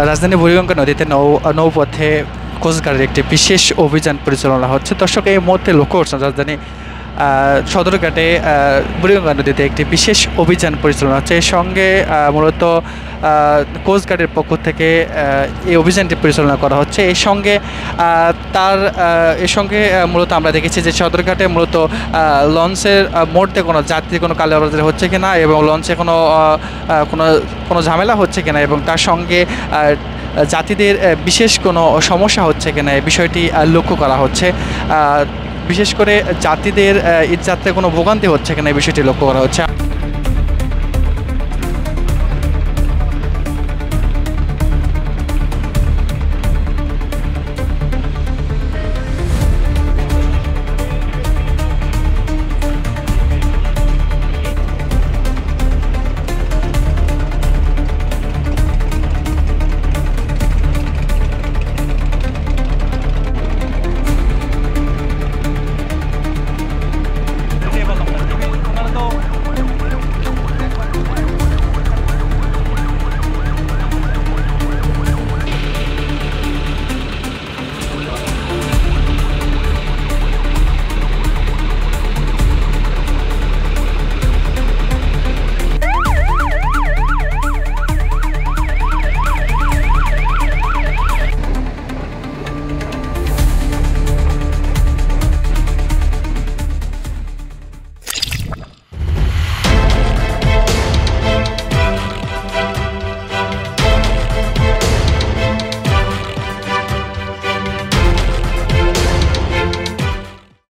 রাজধানী বুড়িগঙ্গা নদীতে নৌপথে কোস্টগার্ডের একটি বিশেষ অভিযান পরিচালনা হচ্ছে। দর্শক, এই মুহূর্তে লক্ষ্য করছেন রাজধানী সদরঘাটে বুড়িগঙ্গা নদীতে একটি বিশেষ অভিযান পরিচালনা হচ্ছে। এর সঙ্গে মূলত কোস্টগার্ডের পক্ষ থেকে এই অভিযানটি পরিচালনা করা হচ্ছে। এর সঙ্গে মূলত আমরা দেখেছি যে সদরঘাটে মূলত লঞ্চের মধ্যে কোনো যাত্রী কোনো কালোবাজারি হচ্ছে কিনা এবং লঞ্চে কোনো ঝামেলা হচ্ছে কিনা এবং তার সঙ্গে যাত্রীদের বিশেষ কোনো সমস্যা হচ্ছে কিনা এই বিষয়টি লক্ষ্য করা হচ্ছে। বিশেষ করে যাত্রীদের এই যাত্রায় কোনো ভোগান্তি হচ্ছে কিনা এই বিষয়টি লক্ষ্য করা হচ্ছে।